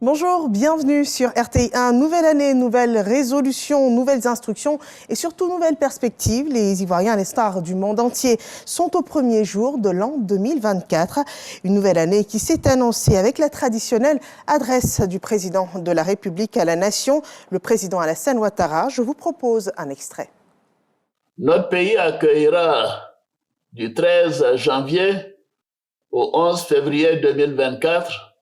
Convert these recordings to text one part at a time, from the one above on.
Bonjour, bienvenue sur RTI1. Nouvelle année, nouvelles résolutions, nouvelles instructions et surtout nouvelles perspectives. Les Ivoiriens, à l'instar du monde entier, sont au premier jour de l'an 2024. Une nouvelle année qui s'est annoncée avec la traditionnelle adresse du président de la République à la nation, le président Alassane Ouattara. Je vous propose un extrait. Notre pays accueillera du 13 janvier au 11 février 2024,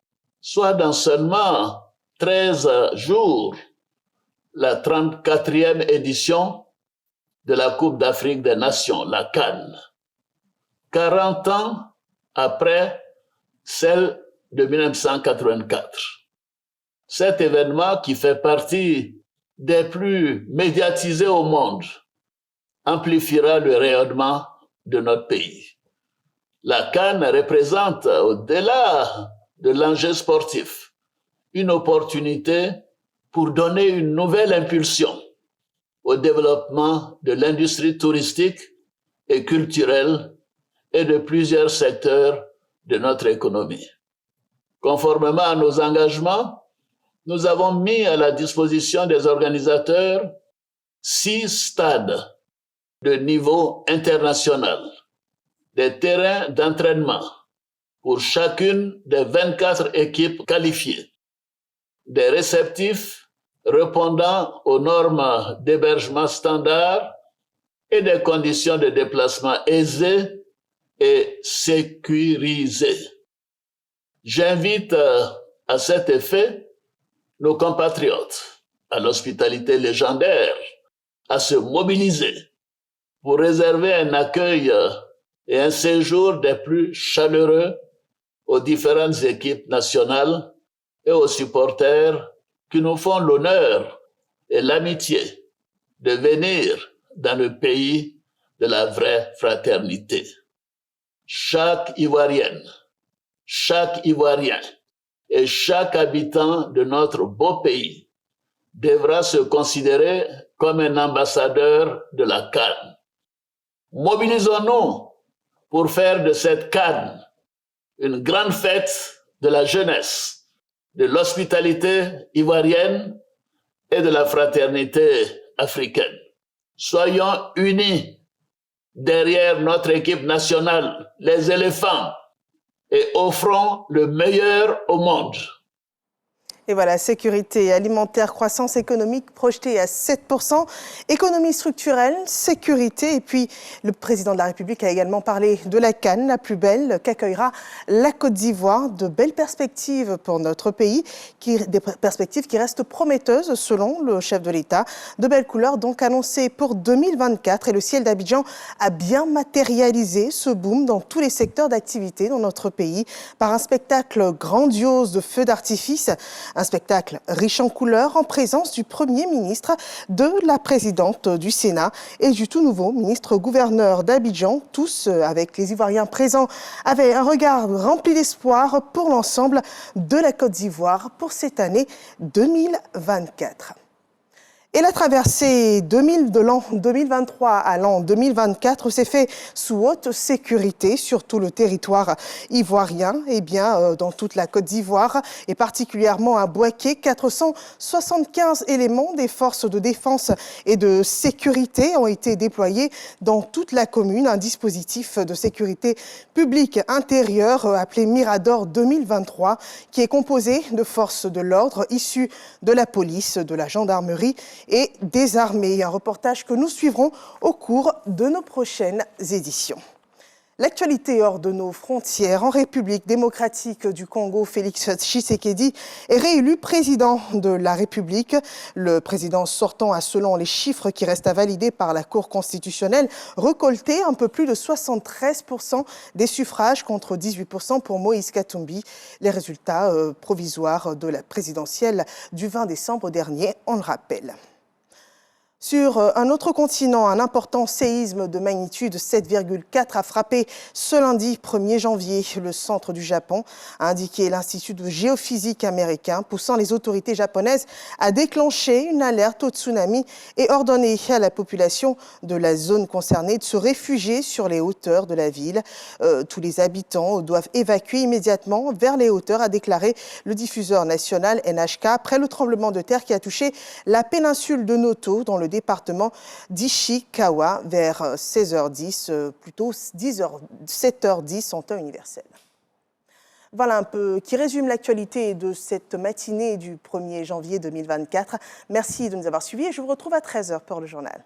soit dans seulement 13 jours, la 34e édition de la Coupe d'Afrique des Nations, la CAN. 40 ans après celle de 1984. Cet événement, qui fait partie des plus médiatisés au monde, amplifiera le rayonnement de notre pays. La CAN représente, au-delà de l'enjeu sportif, une opportunité pour donner une nouvelle impulsion au développement de l'industrie touristique et culturelle et de plusieurs secteurs de notre économie. Conformément à nos engagements, nous avons mis à la disposition des organisateurs 6 stades de niveau international, des terrains d'entraînement pour chacune des 24 équipes qualifiées, des réceptifs répondant aux normes d'hébergement standard et des conditions de déplacement aisées et sécurisées. J'invite à cet effet nos compatriotes à l'hospitalité légendaire à se mobiliser pour réserver un accueil et un séjour des plus chaleureux aux différentes équipes nationales et aux supporters qui nous font l'honneur et l'amitié de venir dans le pays de la vraie fraternité. Chaque Ivoirienne, chaque Ivoirien et chaque habitant de notre beau pays devra se considérer comme un ambassadeur de la CAN. Mobilisons-nous pour faire de cette CAN une grande fête de la jeunesse, de l'hospitalité ivoirienne et de la fraternité africaine. Soyons unis derrière notre équipe nationale, les éléphants, et offrons le meilleur au monde. Et voilà, sécurité alimentaire, croissance économique projetée à 7%, économie structurelle, sécurité. Et puis, le président de la République a également parlé de la CAN, la plus belle, qu'accueillera la Côte d'Ivoire. De belles perspectives pour notre pays, des perspectives qui restent prometteuses selon le chef de l'État. De belles couleurs donc annoncées pour 2024. Et le ciel d'Abidjan a bien matérialisé ce boom dans tous les secteurs d'activité dans notre pays par un spectacle grandiose de feux d'artifice. Un spectacle riche en couleurs en présence du Premier ministre, de la présidente du Sénat et du tout nouveau ministre-gouverneur d'Abidjan. Tous, avec les Ivoiriens présents, avaient un regard rempli d'espoir pour l'ensemble de la Côte d'Ivoire pour cette année 2024. Et la traversée de l'an 2023 à l'an 2024 s'est fait sous haute sécurité sur tout le territoire ivoirien, et bien dans toute la Côte d'Ivoire et particulièrement à Bouaké. 475 éléments des forces de défense et de sécurité ont été déployés dans toute la commune. Un dispositif de sécurité publique intérieure appelé Mirador 2023 qui est composé de forces de l'ordre issues de la police, de la gendarmerie et des armées. Un reportage que nous suivrons au cours de nos prochaines éditions. L'actualité hors de nos frontières. En République démocratique du Congo, Félix Tshisekedi est réélu président de la République. Le président sortant a, selon les chiffres qui restent à valider par la Cour constitutionnelle, récolté un peu plus de 73% des suffrages contre 18% pour Moïse Katumbi. Les résultats provisoires de la présidentielle du 20 décembre dernier, on le rappelle. Sur un autre continent, un important séisme de magnitude 7,4 a frappé ce lundi 1er janvier le centre du Japon, a indiqué l'Institut de géophysique américain, poussant les autorités japonaises à déclencher une alerte au tsunami et ordonner à la population de la zone concernée de se réfugier sur les hauteurs de la ville. Tous les habitants doivent évacuer immédiatement vers les hauteurs, a déclaré le diffuseur national NHK, après le tremblement de terre qui a touché la péninsule de Noto dans le département d'Ishikawa vers 16h10, plutôt 7h10 en temps universel. Voilà un peu qui résume l'actualité de cette matinée du 1er janvier 2024. Merci de nous avoir suivis et je vous retrouve à 13h pour le journal.